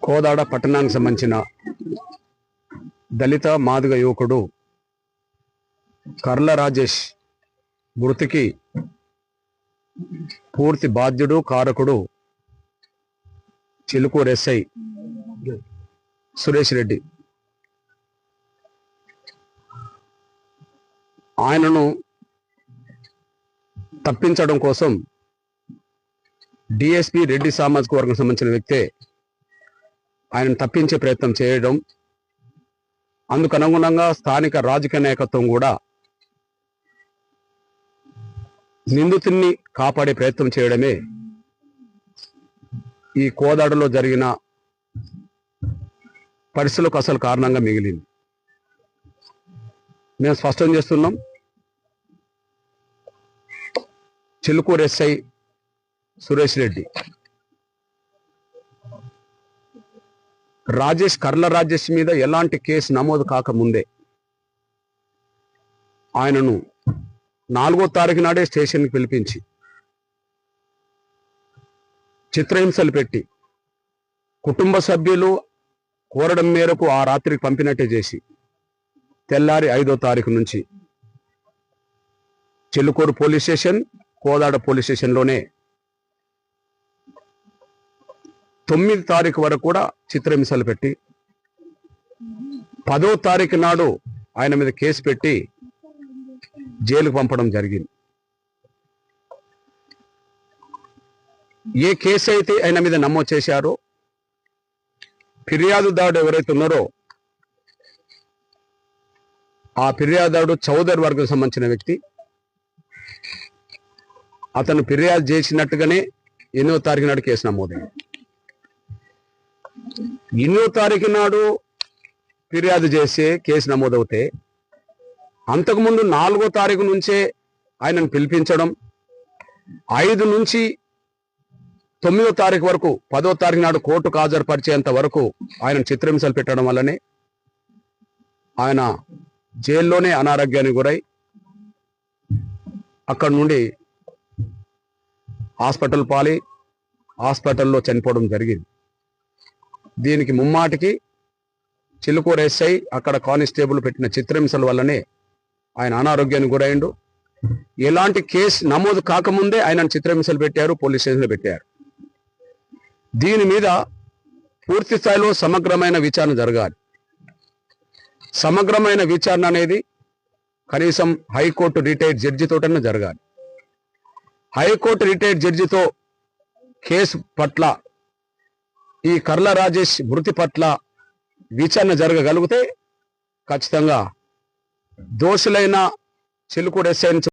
కోదాడ పట్టణానికి సంబంధించిన దళిత మాదిగ యువకుడు కర్ల రాజేష్ మృతికి పూర్తి బాధ్యుడు కారకుడు చిలుకూరు ఎస్ఐ సురేష్ రెడ్డి. ఆయనను తప్పించడం కోసం డిఎస్పి రెడ్డి సామాజిక వర్గం సంబంధించిన వ్యక్తే ఆయనను తప్పించే ప్రయత్నం చేయడం, అందుకు అనుగుణంగా స్థానిక రాజకీయ నాయకత్వం కూడా నిందితుడిని కాపాడే ప్రయత్నం చేయడమే ఈ కోదాడలో జరిగిన పరిస్థితులకు అసలు కారణంగా మిగిలింది. మేము స్పష్టం చేస్తున్నాం, చిలుకూరు ఎస్ఐ సురేష్ రెడ్డి కర్ల రాజేష్ మీద ఎలాంటి కేసు నమోదు కాకముందే ఆయనను 4వ తారీఖు నాడే స్టేషన్కి పిలిపించి చిత్రహింసలు పెట్టి కుటుంబ సభ్యులు కోరడం మేరకు ఆ రాత్రికి పంపినట్టే చేసి తెల్లారి 5వ తారీఖు నుంచి Chilukur police station, Kodad police స్టేషన్లోనే 9వ తారీఖు వరకు కూడా చిత్రహింసలు పెట్టి 10వ తారీఖు నాడు ఆయన మీద కేసు పెట్టి జైలుకు పంపడం జరిగింది. ఏ కేసు అయితే ఆయన మీద నమోదు చేశారో ఫిర్యాదుదారుడు ఎవరైతే ఉన్నారో ఆ ఫిర్యాదుదారుడు చౌదరి వర్గం సంబంధించిన వ్యక్తి. అతను ఫిర్యాదు చేసినట్టుగానే 8వ తారీఖు నాడు కేసు నమోదైంది. 8వ తారీఖు నాడు ఫిర్యాదు చేసే కేసు నమోదవుతే అంతకుముందు 4వ తారీఖు నుంచే ఆయనను పిలిపించడం, 5 నుంచి 9వ తారీఖు వరకు 10వ తారీఖు నాడు కోర్టుకు హాజరుపరిచేంత వరకు ఆయన చిత్రహింసలు పెట్టడం వల్లనే ఆయన జైల్లోనే అనారోగ్యానికి గురై అక్కడి నుండి హాస్పిటల్ పాలి హాస్పిటల్లో చనిపోవడం జరిగింది. దీనికి ముమ్మాటికి చిలుకూరు ఎస్ఐ అక్కడ కానిస్టేబుల్ పెట్టిన చిత్రహింసల వల్లనే ఆయన అనారోగ్యానికి గురైండు. ఎలాంటి కేసు నమోదు కాకముందే ఆయనను చిత్రహింసలు పెట్టారు, పోలీస్ స్టేషన్లో పెట్టారు. దీని మీద పూర్తి స్థాయిలో సమగ్రమైన విచారణ జరగాలి. సమగ్రమైన విచారణ అనేది కనీసం హైకోర్టు రిటైర్డ్ జడ్జితోటన్నా జరగాలి. హైకోర్టు రిటైర్డ్ జడ్జితో కేసు పట్ల, ఈ కర్ల రాజేష్ మృతి పట్ల విచారణ జరగగలిగితే ఖచ్చితంగా దోషులైన చిలుకూరు ఎస్ఐ